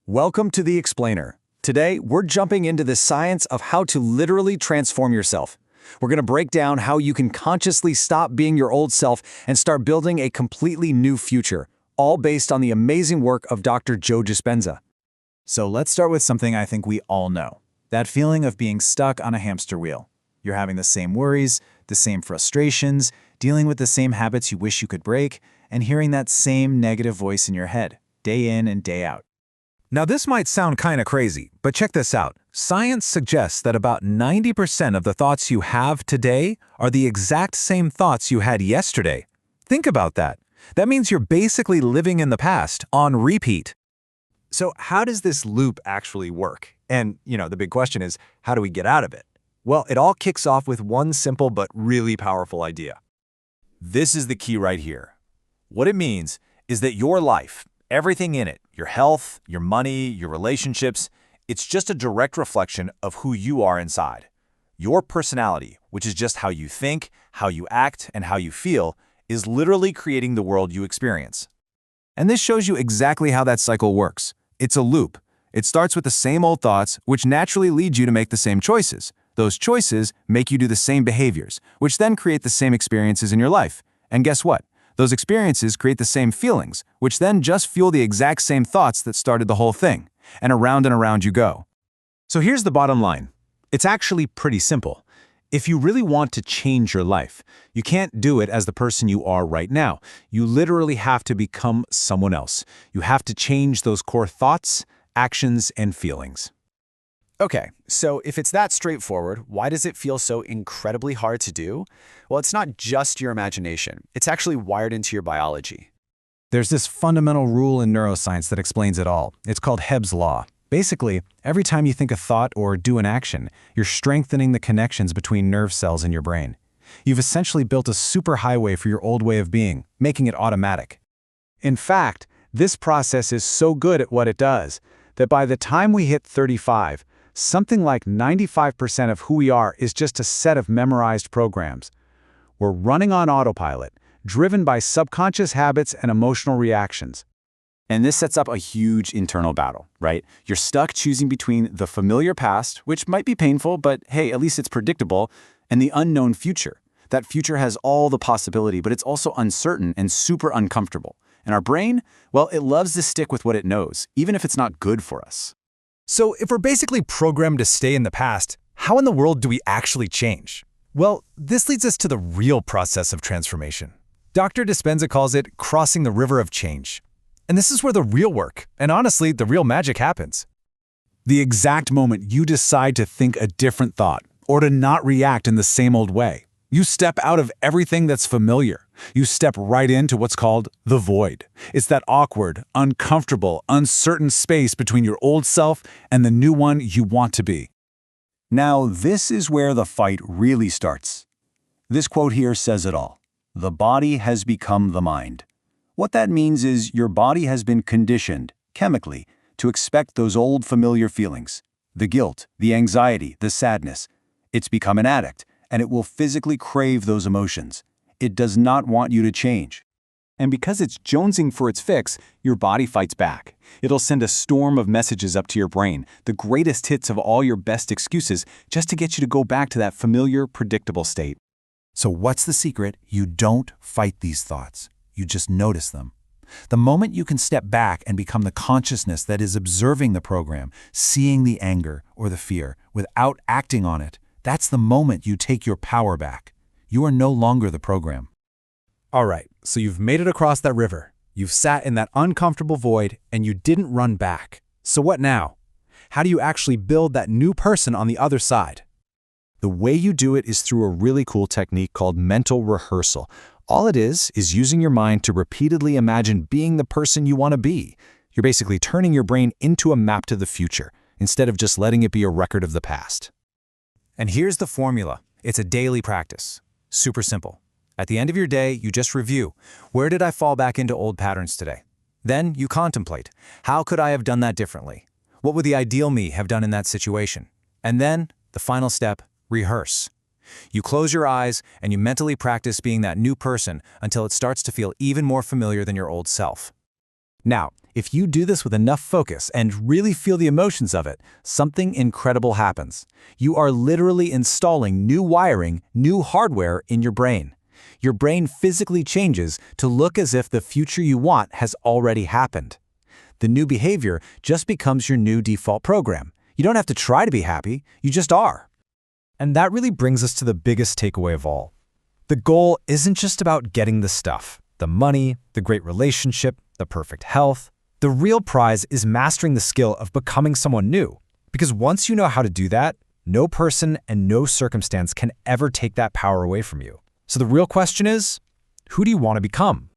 Welcome to The Explainer. Today, we're jumping into the science of how to literally transform yourself. We're going to break down how you can consciously stop being your old self and start building a completely new future, all based on the amazing work of Dr. Joe Dispenza. So let's start with something I think we all know. That feeling of being stuck on a hamster wheel. You're having the same worries, the same frustrations, dealing with the same habits you wish you could break, and hearing that same negative voice in your head, day in and day out. Now this might sound kinda crazy, but check this out. Science suggests that about 90% of the thoughts you have today are the exact same thoughts you had yesterday. Think about that. That means you're basically living in the past on repeat. So how does this loop actually work? And, the big question is, how do we get out of it? Well, it all kicks off with one simple but really powerful idea. This is the key right here. What it means is that your life, everything in it, your health, your money, your relationships, it's just a direct reflection of who you are inside. Your personality, which is just how you think, how you act, and how you feel, is literally creating the world you experience. And this shows you exactly how that cycle works. It's a loop. It starts with the same old thoughts, which naturally lead you to make the same choices. Those choices make you do the same behaviors, which then create the same experiences in your life. And guess what? Those experiences create the same feelings, which then just fuel the exact same thoughts that started the whole thing. And around you go. So here's the bottom line. It's actually pretty simple. If you really want to change your life, you can't do it as the person you are right now. You literally have to become someone else. You have to change those core thoughts, actions, and feelings. Okay, so if it's that straightforward, why does it feel so incredibly hard to do? Well, it's not just your imagination. It's actually wired into your biology. There's this fundamental rule in neuroscience that explains it all. It's called Hebb's Law. Basically, every time you think a thought or do an action, you're strengthening the connections between nerve cells in your brain. You've essentially built a superhighway for your old way of being, making it automatic. In fact, this process is so good at what it does that by the time we hit 35, something like 95% of who we are is just a set of memorized programs. We're running on autopilot, driven by subconscious habits and emotional reactions. And this sets up a huge internal battle, right? You're stuck choosing between the familiar past, which might be painful, but hey, at least it's predictable, and the unknown future. That future has all the possibility, but it's also uncertain and super uncomfortable. And our brain, well, it loves to stick with what it knows, even if it's not good for us. So if we're basically programmed to stay in the past, how in the world do we actually change? Well, this leads us to the real process of transformation. Dr. Dispenza calls it crossing the river of change. And this is where the real work, and honestly, the real magic happens. The exact moment you decide to think a different thought, or to not react in the same old way, you step out of everything that's familiar. You step right into what's called the void. It's that awkward, uncomfortable, uncertain space between your old self and the new one you want to be. Now, this is where the fight really starts. This quote here says it all. The body has become the mind. What that means is your body has been conditioned, chemically, to expect those old familiar feelings. The guilt, the anxiety, the sadness. It's become an addict, and it will physically crave those emotions. It does not want you to change. And because it's jonesing for its fix, your body fights back. It'll send a storm of messages up to your brain, the greatest hits of all your best excuses, just to get you to go back to that familiar, predictable state. So what's the secret? You don't fight these thoughts. You just notice them. The moment you can step back and become the consciousness that is observing the program, seeing the anger or the fear without acting on it, that's the moment you take your power back. You are no longer the program. All right, so you've made it across that river. You've sat in that uncomfortable void, and you didn't run back. So what now? How do you actually build that new person on the other side? The way you do it is through a really cool technique called mental rehearsal. All it is using your mind to repeatedly imagine being the person you want to be. You're basically turning your brain into a map to the future, instead of just letting it be a record of the past. And here's the formula. It's a daily practice. Super simple. At the end of your day, you just review. Where did I fall back into old patterns today? Then you contemplate. How could I have done that differently? What would the ideal me have done in that situation? And then, the final step, rehearse. You close your eyes and you mentally practice being that new person until it starts to feel even more familiar than your old self. Now, If you do this with enough focus and really feel the emotions of it, something incredible happens. You are literally installing new wiring, new hardware in your brain. Your brain physically changes to look as if the future you want has already happened. The new behavior just becomes your new default program. You don't have to try to be happy, you just are. And that really brings us to the biggest takeaway of all. The goal isn't just about getting the stuff, the money, the great relationship, the perfect health. The real prize is mastering the skill of becoming someone new. Because once you know how to do that, no person and no circumstance can ever take that power away from you. So the real question is, who do you want to become?